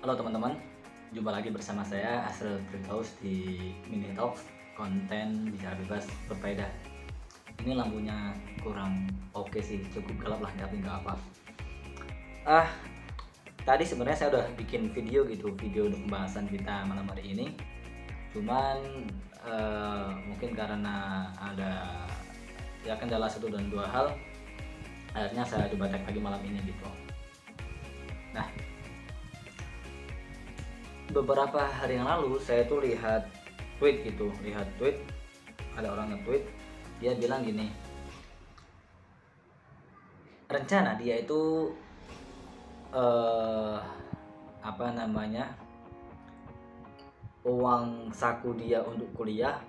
Halo teman-teman, jumpa lagi bersama saya Asrul Firdaus di Mini Talks, konten bicara bebas berfaedah. Ini lampunya kurang oke sih, cukup gelap lah tapi nggak apa. Ah, Tadi sebenarnya saya udah bikin video untuk pembahasan kita malam hari ini. Cuman mungkin karena ada ya kendala satu dan dua hal, akhirnya saya coba tag lagi malam ini gitu. Nah, beberapa hari yang lalu saya tuh lihat tweet ada orang nge-tweet, dia bilang gini, rencana dia itu eh apa namanya uang saku dia untuk kuliah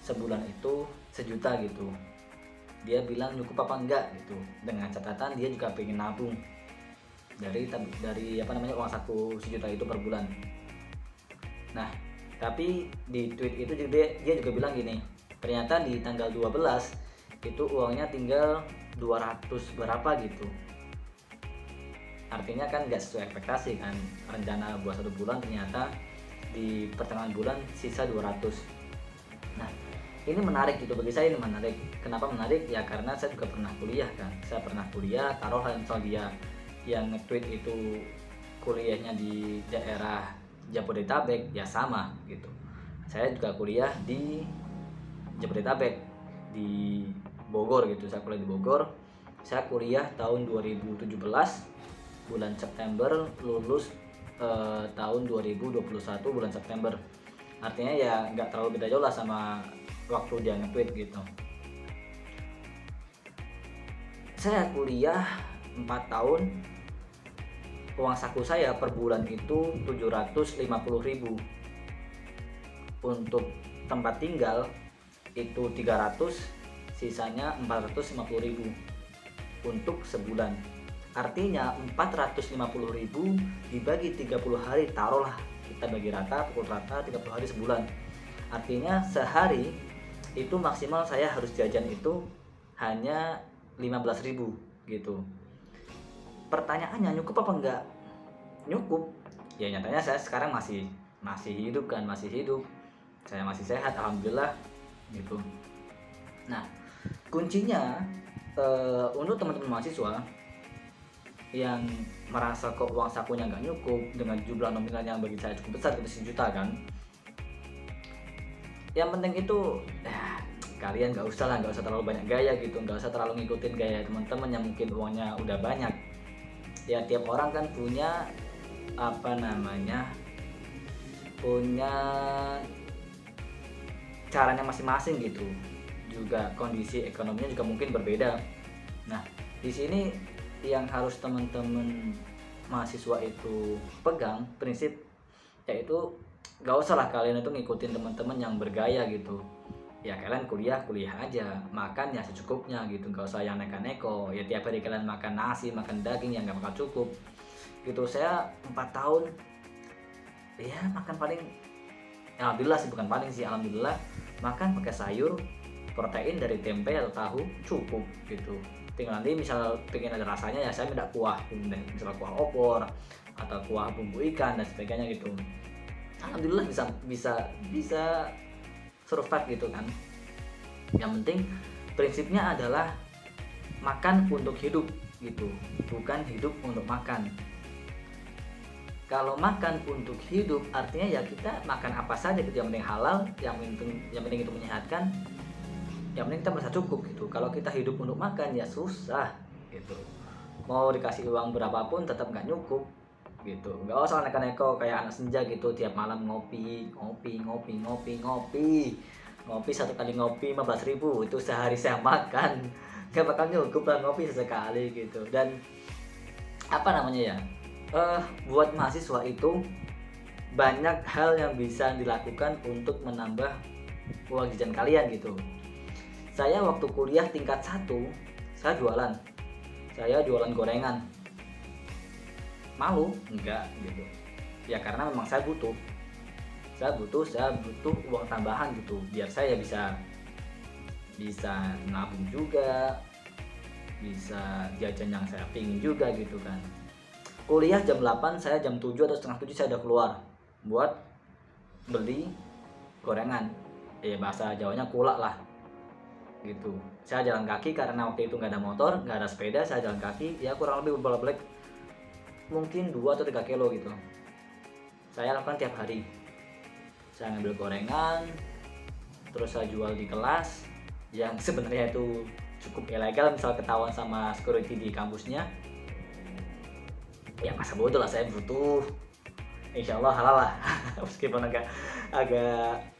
sebulan itu 1 juta gitu. Dia bilang cukup apa enggak gitu, dengan catatan dia juga pengen nabung dari uang saku 1 juta itu per bulan. Nah, tapi di tweet itu juga dia juga bilang gini, ternyata di tanggal 12 itu uangnya tinggal 200 berapa gitu. Artinya kan nggak sesuai ekspektasi kan, rencana buat 1 bulan ternyata di pertengahan bulan sisa 200. Nah, ini menarik gitu, bagi saya ini menarik. Kenapa menarik? Ya karena saya juga pernah kuliah kan, saya pernah kuliah, taruhlah misal dia yang nge-tweet itu kuliahnya di daerah Jabodetabek, ya sama gitu. Saya juga kuliah di Jabodetabek, di Bogor gitu. Saya kuliah di Bogor. Saya kuliah tahun 2017 bulan September, lulus tahun 2021 bulan September. Artinya ya nggak terlalu beda jauh lah sama waktu dia nge-tweet gitu. Saya kuliah 4 tahun, uang saku saya per bulan itu 750.000. Untuk tempat tinggal itu 300, sisanya 450.000 untuk sebulan. Artinya 450.000 dibagi 30 hari, taruhlah kita bagi rata, pukul rata 30 hari sebulan. Artinya sehari itu maksimal saya harus jajan itu hanya 15.000 gitu. Pertanyaannya nyukup apa enggak? Nyukup. Ya nyatanya saya sekarang masih hidup kan, masih hidup. Saya masih sehat alhamdulillah gitu. Nah, kuncinya untuk teman-teman mahasiswa yang merasa kok uang sakunya nggak nyukup dengan jumlah nominal yang bagi saya cukup besar, itu 1 juta kan. Yang penting itu kalian nggak usah terlalu banyak gaya gitu, nggak usah terlalu ngikutin gaya teman-teman yang mungkin uangnya udah banyak. Ya tiap orang kan punya punya caranya masing-masing gitu, juga kondisi ekonominya juga mungkin berbeda. Nah, di sini yang harus teman-teman mahasiswa itu pegang prinsip, yaitu gak usah lah kalian itu ngikutin teman-teman yang bergaya gitu. Ya kalian kuliah aja, makan ya secukupnya gitu, gak usah yang neko-neko. Ya tiap hari kalian makan nasi, makan daging yang gak bakal cukup gitu. Saya 4 tahun ya makan paling, alhamdulillah sih, bukan paling sih, alhamdulillah makan pakai sayur, protein dari tempe atau tahu cukup gitu. Tinggal nanti misal pengen ada rasanya ya saya minta kuah, misal kuah opor atau kuah bumbu ikan dan sebagainya gitu. Alhamdulillah bisa survive gitu kan. Yang penting prinsipnya adalah makan untuk hidup gitu, bukan hidup untuk makan. Kalau makan untuk hidup artinya ya kita makan apa saja gitu, yang penting halal, yang penting itu menyehatkan, yang penting kita merasa cukup gitu. Kalau kita hidup untuk makan ya susah gitu, mau dikasih uang berapapun tetap nggak nyukup gitu. Nggak usah neko-neko kayak anak senja gitu, tiap malam ngopi 1 kali ngopi 15.000, itu sehari saya makan nggak bakal nyukup lah ngopi sesekali gitu. Dan buat mahasiswa itu banyak hal yang bisa dilakukan untuk menambah uang jajan kalian gitu. Saya waktu kuliah tingkat 1, saya jualan gorengan. Malu? Enggak gitu. Ya karena memang saya butuh uang tambahan gitu, biar saya bisa nabung juga, bisa jajan yang saya pingin juga gitu kan. kuliah jam 8, saya jam 7 atau setengah 7 saya udah keluar buat beli gorengan, bahasa Jawanya kulak lah gitu. Saya jalan kaki karena waktu itu nggak ada motor, nggak ada sepeda, saya jalan kaki ya kurang lebih bolak-balik mungkin 2 atau 3 kilo gitu. Saya lakukan tiap hari. Saya ngambil gorengan, terus saya jual di kelas yang sebenarnya itu cukup ilegal, misal ketahuan sama security di kampusnya. Ya masa bodoh lah, saya butuh, insya Allah halal lah. Meskipun agak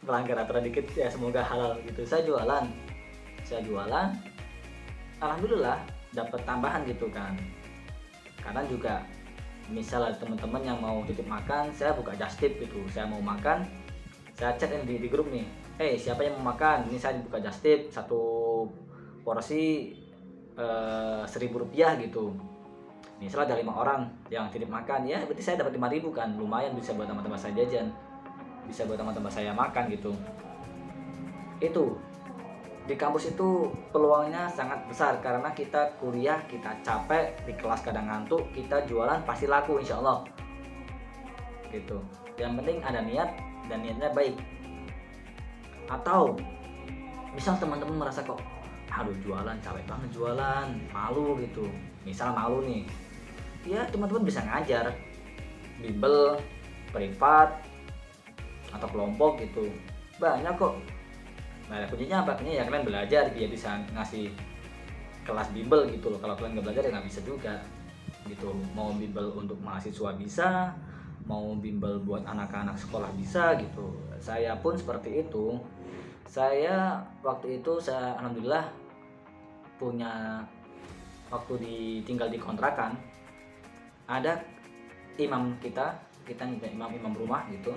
melanggar aturan dikit ya, semoga halal gitu. Saya jualan, alhamdulillah dapat tambahan gitu kan. Karena juga misal ada teman-teman yang mau titip makan, saya buka just tip gitu. Saya mau makan, saya chat di grup nih, siapa yang mau makan, ini saya buka just tip, satu porsi 1.000 rupiah gitu. Misalnya ada 5 orang yang titip makan, ya berarti saya dapat 5.000 kan, lumayan bisa buat teman-teman saya jajan, bisa buat teman-teman saya makan gitu. Itu di kampus itu peluangnya sangat besar karena kita kuliah, kita capek di kelas, kadang ngantuk, kita jualan pasti laku insya Allah gitu. Yang penting ada niat dan niatnya baik. Atau misal teman-teman merasa kok aduh jualan capek banget, jualan malu gitu, misal malu nih, ya teman-teman bisa ngajar bimbel privat atau kelompok gitu, banyak kok. Nah kuncinya apa? Kuncinya ya kalian belajar, dia bisa ngasih kelas bimbel gitu loh. Kalau kalian nggak belajar ya nggak bisa juga gitu. Mau bimbel untuk mahasiswa bisa, mau bimbel buat anak-anak sekolah bisa gitu. Saya pun seperti itu. Saya waktu itu alhamdulillah punya, waktu tinggal di kontrakan, ada imam kita imam rumah gitu.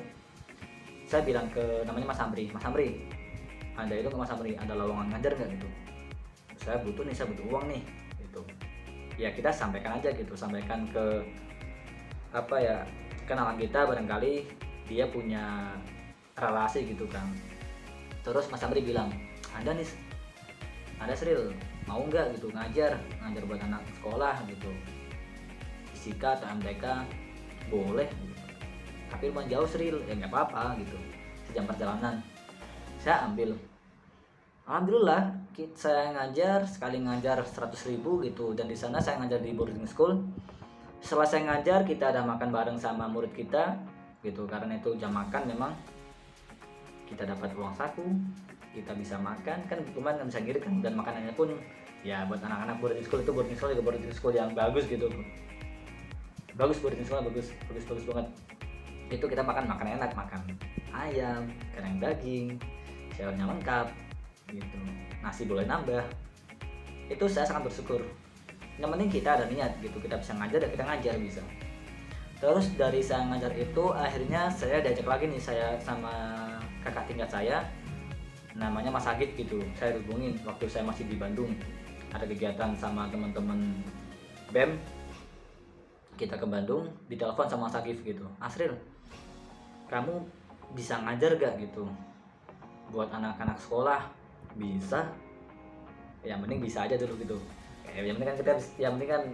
Saya bilang ke namanya Mas Amri, ada itu ke Mas Amri, ada lowongan ngajar nggak gitu, saya butuh uang nih gitu. Ya kita sampaikan aja gitu, sampaikan ke kenalan kita, barangkali dia punya relasi gitu kan. Terus Mas Amri bilang, ada Sril, mau nggak gitu ngajar buat anak sekolah gitu, fisika atau MTK, boleh gitu. Tapi lumayan jauh Sril, ya nggak apa-apa gitu, sejam perjalanan. Saya ambil, alhamdulillah saya ngajar, sekali ngajar 100.000 gitu. Dan di sana saya ngajar di boarding school. Setelah saya ngajar, kita ada makan bareng sama murid kita gitu, karena itu jam makan memang kita dapat uang saku, kita bisa makan kan, lumayan kan, bisa ngirit kan. Dan makanannya pun ya buat anak-anak boarding school, itu boarding school yang bagus gitu, bagus boarding school, bagus banget. Itu kita makan enak, makan ayam, kandang daging, sayurnya lengkap gitu, nasi boleh nambah. Itu saya sangat bersyukur. Yang penting kita ada niat gitu, kita bisa ngajar dan kita ngajar bisa. Terus dari saya ngajar itu, akhirnya saya diajak lagi nih, saya sama kakak tingkat saya namanya Mas Agit gitu. Saya hubungin waktu saya masih di Bandung, ada kegiatan sama teman-teman BEM, kita ke Bandung, ditelepon sama Mas Agit gitu, Asril, kamu bisa ngajar gak gitu buat anak-anak sekolah? Bisa, yang penting bisa aja dulu gitu. Yang penting kan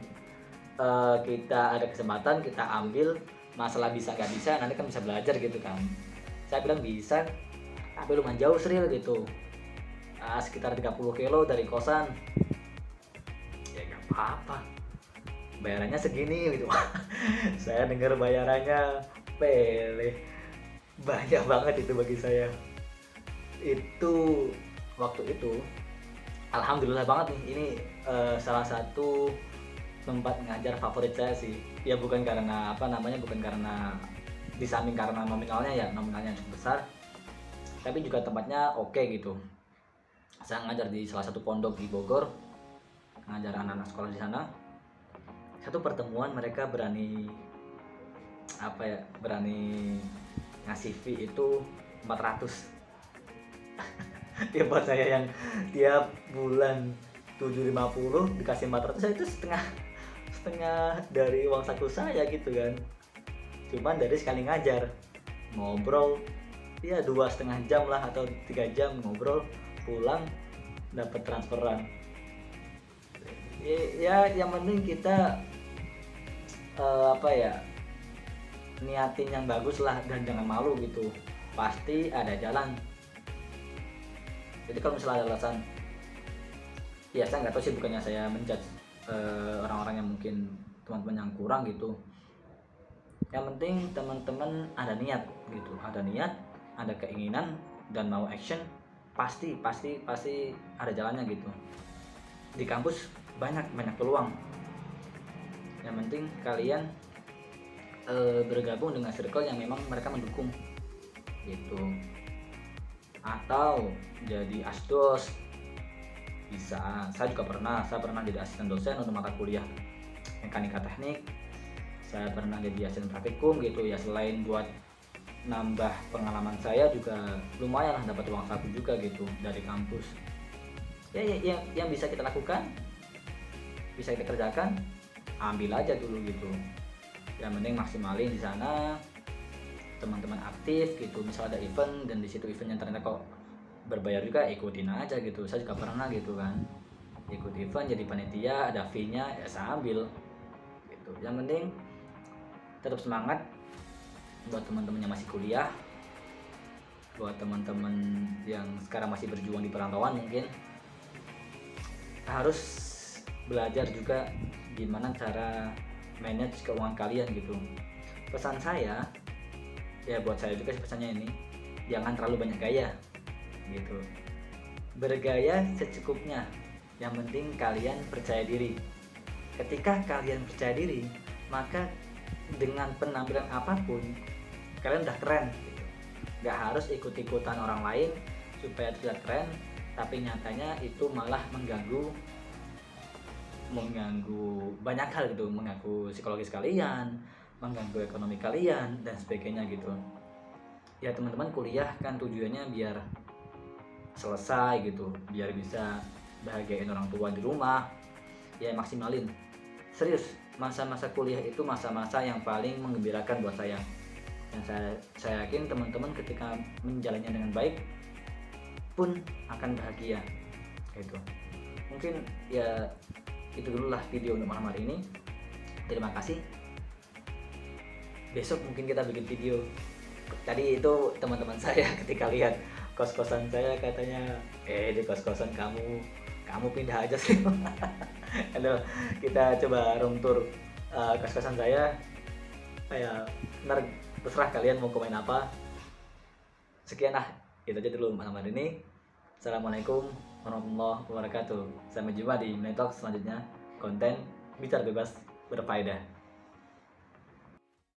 kita ada kesempatan, kita ambil. Masalah bisa nggak bisa nanti kan bisa belajar gitu kan. Saya bilang bisa, tapi lumayan jauh Sril gitu, sekitar 30 kilo dari kosan. Ya nggak apa-apa, bayarannya segini gitu. Saya dengar bayarannya pele, banyak banget itu bagi saya. Itu waktu itu alhamdulillah banget nih, ini salah satu tempat ngajar favorit saya sih. Ya bukan karena bukan karena di samping karena nominalnya cukup besar, tapi juga tempatnya oke gitu. Saya ngajar di salah satu pondok di Bogor, ngajar anak-anak sekolah di sana. Satu pertemuan mereka berani ngasih fee itu 400. Ya buat saya yang tiap bulan 750 dikasih 400, saya itu setengah dari uang saku saya gitu kan. Cuman dari sekali ngajar, ngobrol ya 2,5 jam lah atau 3 jam ngobrol, pulang dapat transferan. Ya yang penting kita apa ya, niatin yang bagus lah dan jangan malu gitu, pasti ada jalan. Jadi kalau misalnya ada alasan, ya saya nggak tahu sih, bukannya saya menjudge orang-orang yang mungkin teman-teman yang kurang gitu. Yang penting teman-teman ada niat gitu, ada keinginan dan mau action, pasti pasti pasti ada jalannya gitu. Di kampus banyak peluang. Yang penting kalian bergabung dengan circle yang memang mereka mendukung gitu, atau jadi asdos bisa. Saya pernah jadi asisten dosen untuk mata kuliah mekanika teknik. Saya pernah jadi asisten praktikum gitu ya. Selain buat nambah pengalaman, saya juga lumayan lah dapat uang saku juga gitu dari kampus. Yang bisa kita lakukan, bisa kita kerjakan, ambil aja dulu gitu. Yang penting maksimalin di sana, teman-teman aktif gitu. Misal ada event dan di situ eventnya ternyata kok berbayar juga, ikutin aja gitu. Saya juga pernah gitu kan, ikut event jadi panitia, ada fee-nya, ya saya ambil gitu. Yang penting tetap semangat buat teman-teman yang masih kuliah, buat teman-teman yang sekarang masih berjuang di perantauan, mungkin harus belajar juga gimana cara manage keuangan kalian gitu. Pesan saya ya, buat saya juga pesannya ini, jangan terlalu banyak gaya gitu. Bergaya secukupnya, yang penting kalian percaya diri. Ketika kalian percaya diri, maka dengan penampilan apapun kalian udah keren gitu. Gak harus ikut-ikutan orang lain supaya terlihat keren, tapi nyatanya itu malah mengganggu banyak hal gitu, mengganggu psikologis kalian, mengganggu ekonomi kalian dan sebagainya gitu. Ya teman-teman kuliah kan tujuannya biar selesai gitu, biar bisa bahagiain orang tua di rumah, ya maksimalin. Serius, masa-masa kuliah itu masa-masa yang paling menggembirakan buat saya. Dan saya yakin teman-teman ketika menjalannya dengan baik pun akan bahagia gitu. Mungkin ya itu dulu lah video untuk malam hari ini. Terima kasih. Besok mungkin kita bikin video. Tadi itu teman-teman saya ketika lihat kos-kosan saya katanya, di kos-kosan kamu pindah aja sih. Aduh, kita coba room tour kos-kosan saya. Kayak ntar terserah kalian mau komen apa. Sekian lah, itu aja dulu malam hari ini. Assalamualaikum warahmatullahi wabarakatuh. Sampai jumpa di Mentalk selanjutnya, konten bicara bebas berfaedah.